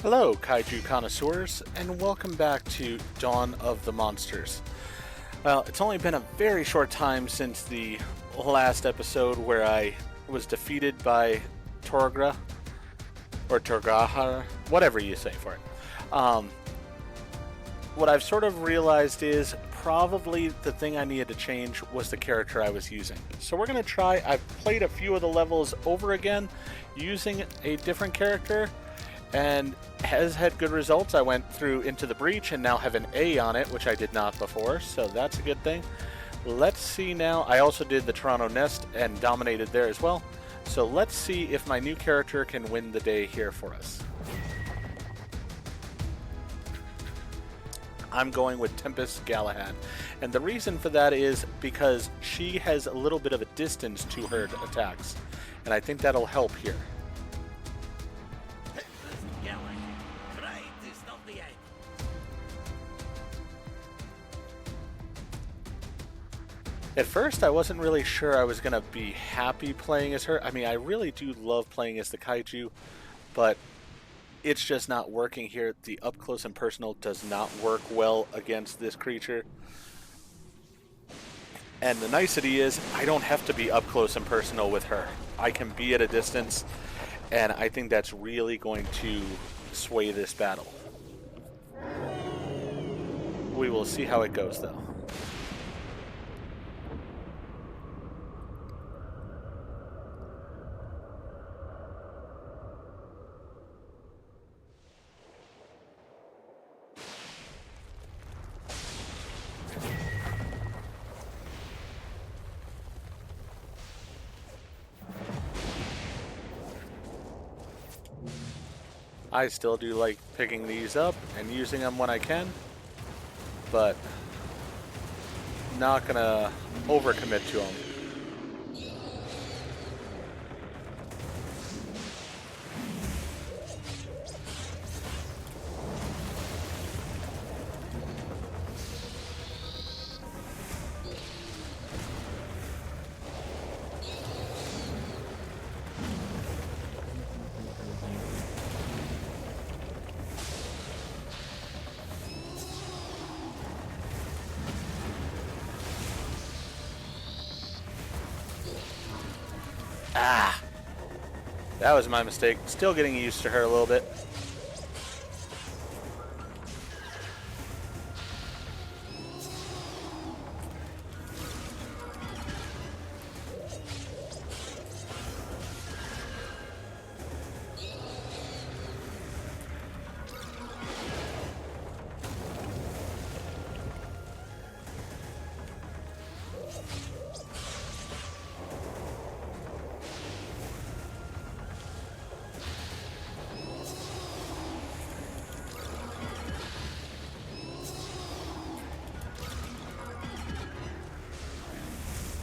Hello, Kaiju connoisseurs, and welcome back to Dawn of the Monsters. Well, it's only been a very short time since the last episode where I was defeated by Torgahra, or Torgahra, whatever you say for it. What I've sort of realized is probably the thing I needed to change was the character I was using. So we're going to try, I've played a few of the levels over again using a different character, and has had good results. I went through Into the Breach and now have an A on it, which I did not before, so that's a good thing. Let's see now. I also did the Toronto Nest and dominated there as well. So let's see if my new character can win the day here for us. I'm going with Tempest Galahad, and the reason for that is because she has a little bit of a distance to her attacks, and I think that'll help here. At first, I wasn't really sure I was going to be happy playing as her. I mean, I really do love playing as the kaiju, but it's just not working here. The up close and personal does not work well against this creature. And the nicety is, I don't have to be up close and personal with her. I can be at a distance, and I think that's really going to sway this battle. We will see how it goes, though. I still do like picking these up and using them when I can, but not gonna overcommit to them. Ah! That was my mistake. Still getting used to her a little bit.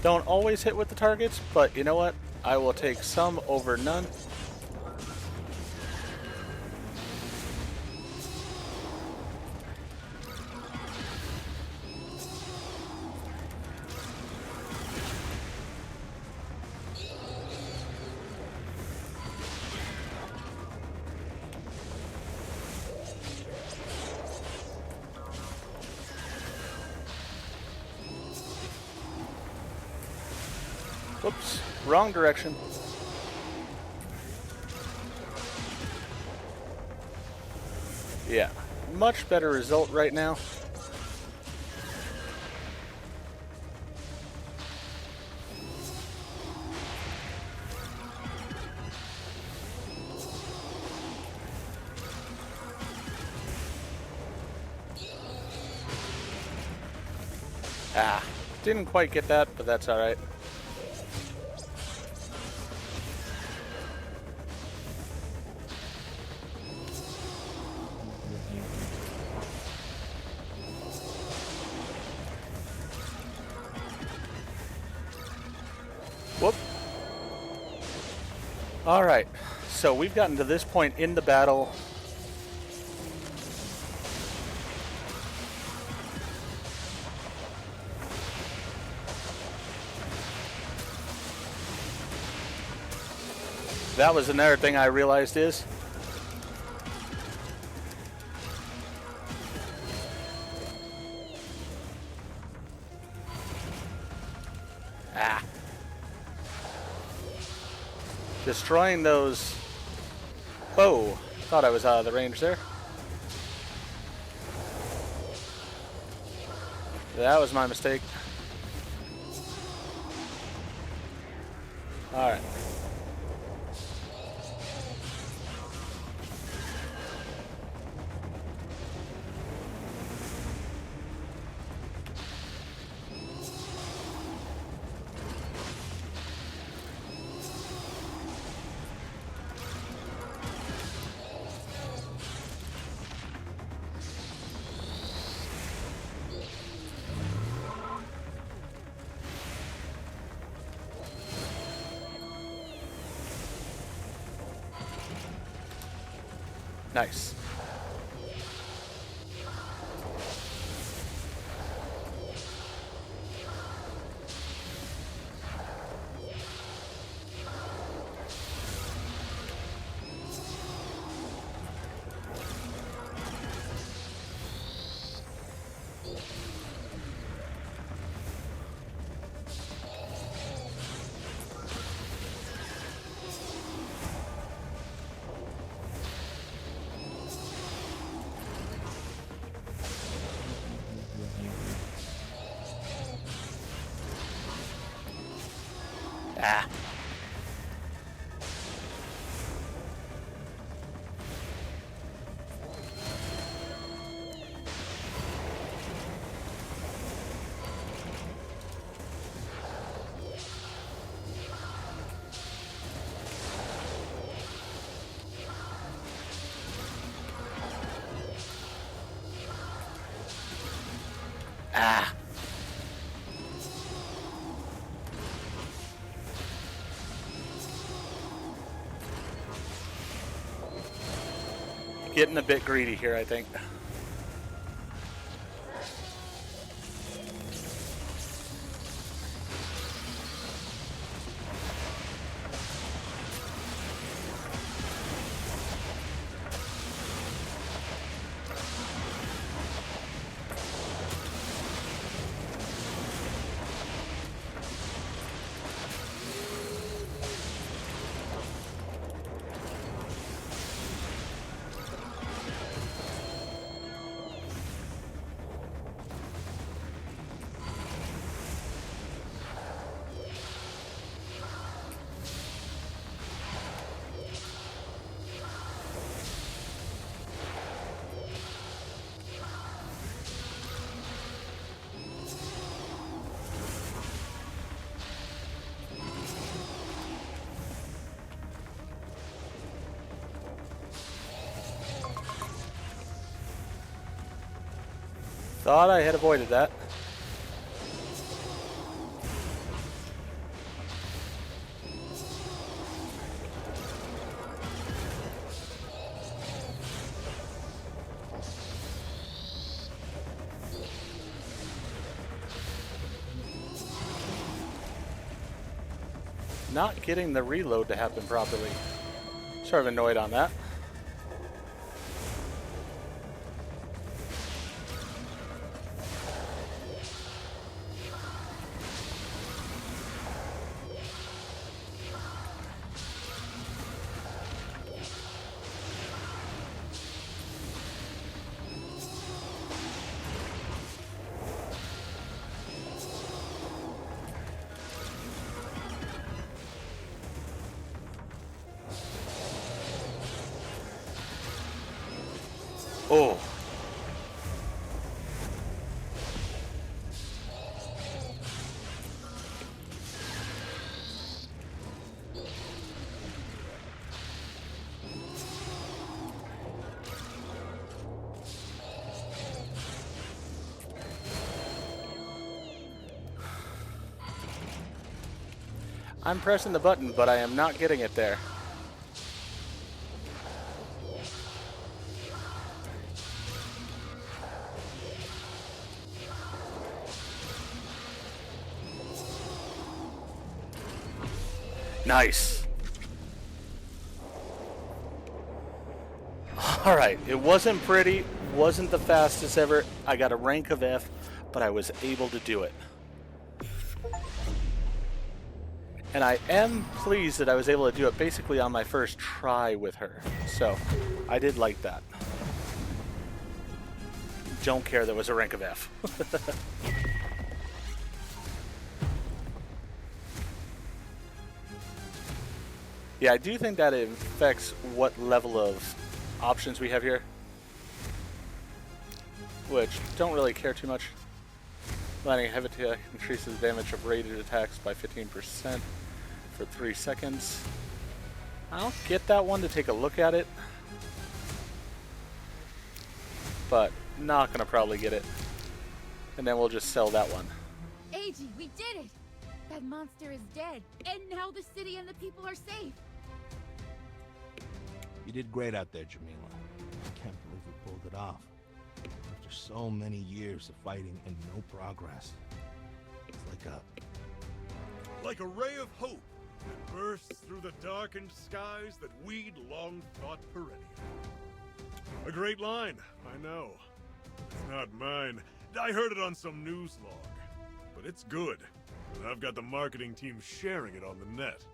Don't always hit with the targets, but you know what? I will take some over none. Whoops, wrong direction. Yeah, much better result right now. Ah, didn't quite get that, but that's alright. Whoop. Alright, so we've gotten to this point in the battle. That was another thing I realized is Destroying those... Whoa! Thought I was out of the range there. That was my mistake. Alright. Nice. Ah. Ah. Getting a bit greedy here, I think. Thought I had avoided that. Not getting the reload to happen properly. Sort of annoyed on that. Oh. I'm pressing the button, but I am not getting it there. Nice. All right, it wasn't pretty, wasn't the fastest ever. I got a rank of F, but I was able to do it. And I am pleased that I was able to do it basically on my first try with her. So, I did like that. Don't care there was a rank of F. Yeah, I do think that it affects what level of options we have here. Which, don't really care too much. Landing a heavy attack increases the damage of rated attacks by 15% for 3 seconds. I'll get that one to take a look at it. But, not gonna probably get it. And then we'll just sell that one. AG, we did it! That monster is dead, and now the city and the people are safe. You did great out there, Jamila. I can't believe we pulled it off. After so many years of fighting and no progress. It's like a ray of hope that bursts through the darkened skies that we'd long thought perennial. A great line, I know. It's not mine. I heard it on some news log. But it's good. And I've got the marketing team sharing it on the net.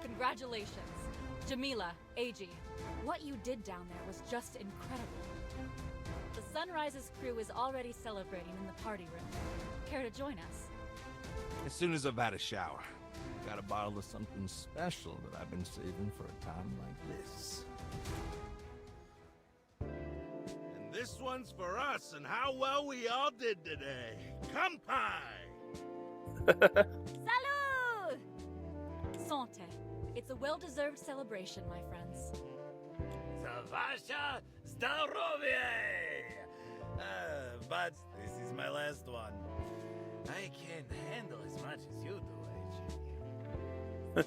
Congratulations. Jamila, AG. What you did down there was just incredible. The Sunrise's crew is already celebrating in the party room. Care to join us? as soon as I've had a shower. Got a bottle of something special that I've been saving for a time like this. And this one's for us and how well we all did today. Kampai! Salud! Santé. It's a well-deserved celebration, my friends. Zavasha Starovie! But this is my last one. I can't handle as much as you do,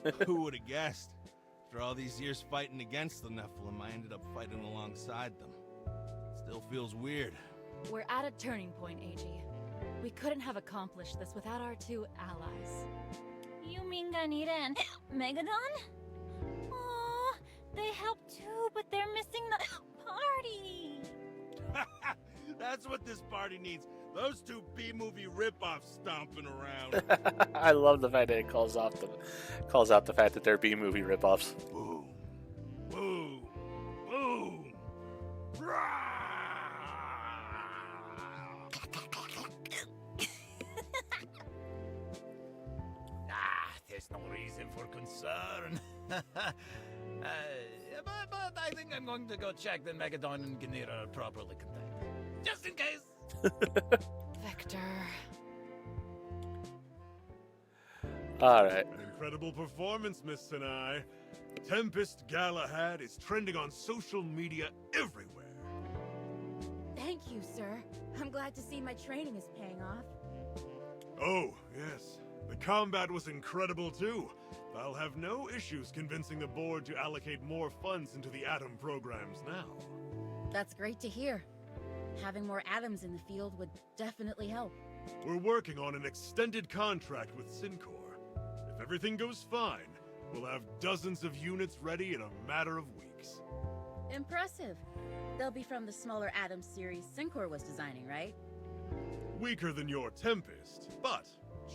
AG. Who would have guessed? After all these years fighting against the Nephilim, I ended up fighting alongside them. Still feels weird. We're at a turning point, AG. We couldn't have accomplished this without our two allies. You mean Ganira and Megadon? Aw, they helped too, but they're missing the party. That's what this party needs. Those two B-movie rip-offs stomping around. I love the fact that it calls out the fact that they're B-movie ripoffs. Boom. Boom. Boom. There's no reason for concern. But I think I'm going to go check that Megadon and Ganira are properly contained. Just in case. Vector. Alright. An incredible performance, Miss Sinai. Tempest Galahad is trending on social media everywhere. Thank you, sir. I'm glad to see my training is paying off. Oh, yes. The combat was incredible, too. I'll have no issues convincing the board to allocate more funds into the Atom programs now. That's great to hear. Having more atoms in the field would definitely help. We're working on an extended contract with Syncor. If everything goes fine, we'll have dozens of units ready in a matter of weeks. Impressive. They'll be from the smaller atom series Syncor was designing, right? Weaker than your Tempest, but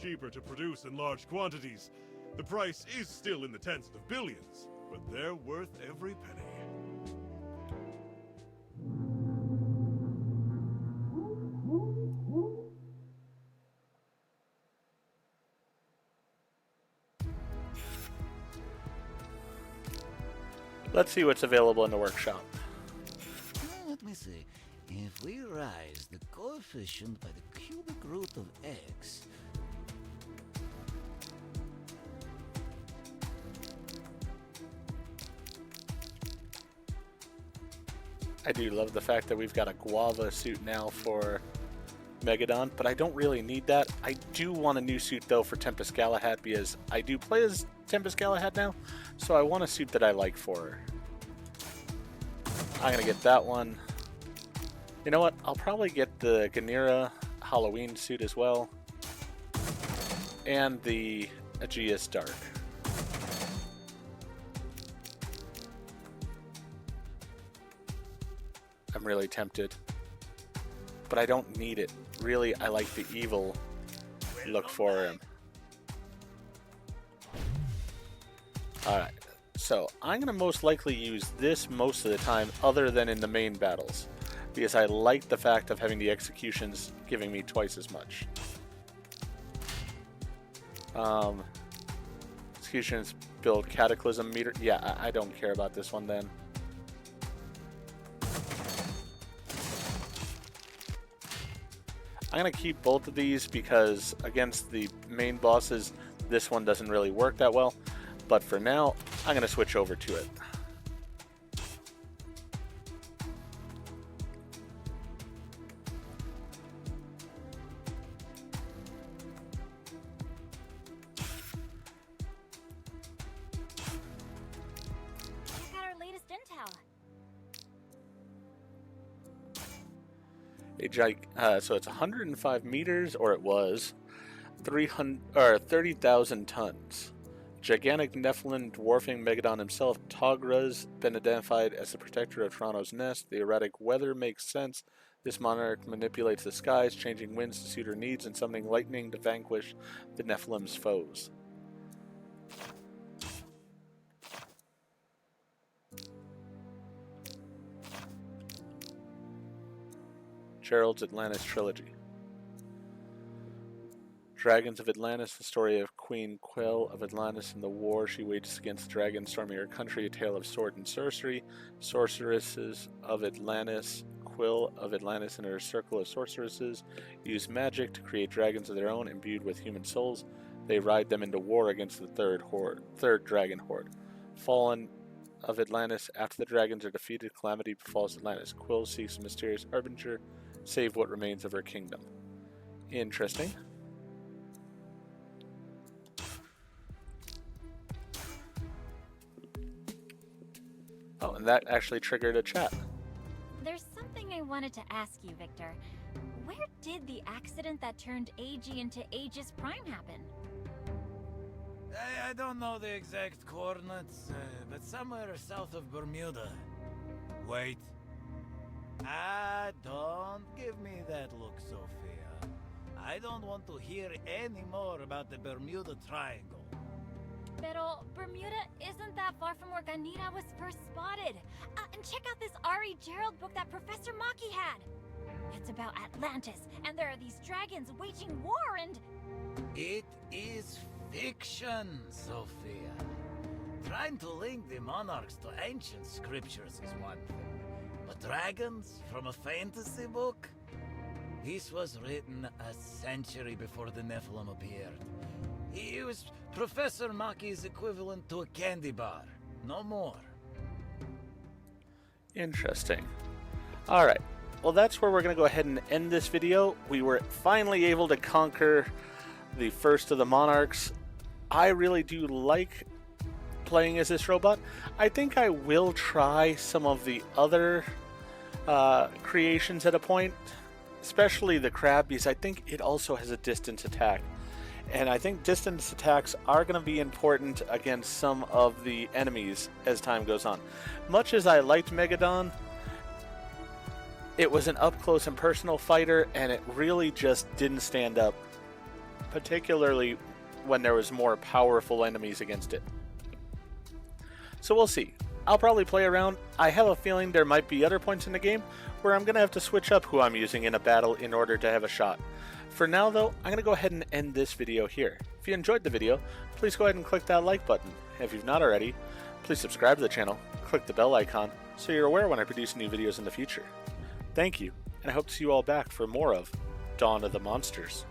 cheaper to produce in large quantities. The price is still in the tens of billions, but they're worth every penny. Let's see what's available in the workshop. Let me see. If we rise the coefficient by the cubic root of x... I do love the fact that we've got a guava suit now for Megadon, but I don't really need that. I do want a new suit though for Tempest Galahad because I do play as Tempest Galahad now, so I want a suit that I like for her. I'm gonna get that one. You know what? I'll probably get the Ganira Halloween suit as well, and the Aegeus Dark. I'm really tempted, but I don't need it. Really, I like the evil look for him. Alright, so I'm going to most likely use this most of the time other than in the main battles, because I like the fact of having the executions giving me twice as much. Executions build cataclysm meter. Yeah, I don't care about this one then. I'm going to keep both of these because against the main bosses, this one doesn't really work that well. But for now, I'm going to switch over to it. Check out our latest intel. So it's 105 meters, or it was 30,000 tons. Gigantic Nephilim dwarfing Megadon himself, Torgahra's been identified as the protector of Toronto's nest. The erratic weather makes sense. This monarch manipulates the skies, changing winds to suit her needs and summoning lightning to vanquish the Nephilim's foes. Gerald's Atlantis Trilogy. Dragons of Atlantis, the story of Queen Quill of Atlantis and the war she wages against the dragons storming her country, a tale of sword and sorcery. Sorceresses of Atlantis, Quill of Atlantis and her circle of sorceresses use magic to create dragons of their own imbued with human souls. They ride them into war against the third dragon horde. Fallen of Atlantis, after the dragons are defeated, calamity befalls Atlantis. Quill seeks a mysterious harbinger, save what remains of her kingdom. Interesting. Oh, and that actually triggered a chat. There's something I wanted to ask you, Victor. Where did the accident that turned AG into Aegis Prime happen? I don't know the exact coordinates, but somewhere south of Bermuda. Wait. Don't give me that look, Sophia. I don't want to hear any more about the Bermuda Triangle. Pero Bermuda isn't that far from where Ganira was first spotted. And check out this R.E. Gerald book that Professor Maki had. It's about Atlantis, and there are these dragons waging war and... It is fiction, Sophia. Trying to link the monarchs to ancient scriptures is one thing, but dragons from a fantasy book? This was written a century before the Nephilim appeared. He was Professor Maki's equivalent to a candy bar, no more. Interesting. Alright, well that's where we're going to go ahead and end this video. We were finally able to conquer the first of the monarchs. I really do like playing as this robot. I think I will try some of the other creations at a point, especially the crab, because I think it also has a distance attack. And I think distance attacks are going to be important against some of the enemies as time goes on. Much as I liked Megadon, it was an up-close and personal fighter, and it really just didn't stand up, particularly when there was more powerful enemies against it. So we'll see. I'll probably play around. I have a feeling there might be other points in the game where I'm going to have to switch up who I'm using in a battle in order to have a shot. For now though, I'm going to go ahead and end this video here. If you enjoyed the video, please go ahead and click that like button. And if you've not already, please subscribe to the channel, click the bell icon, so you're aware when I produce new videos in the future. Thank you, and I hope to see you all back for more of Dawn of the Monsters.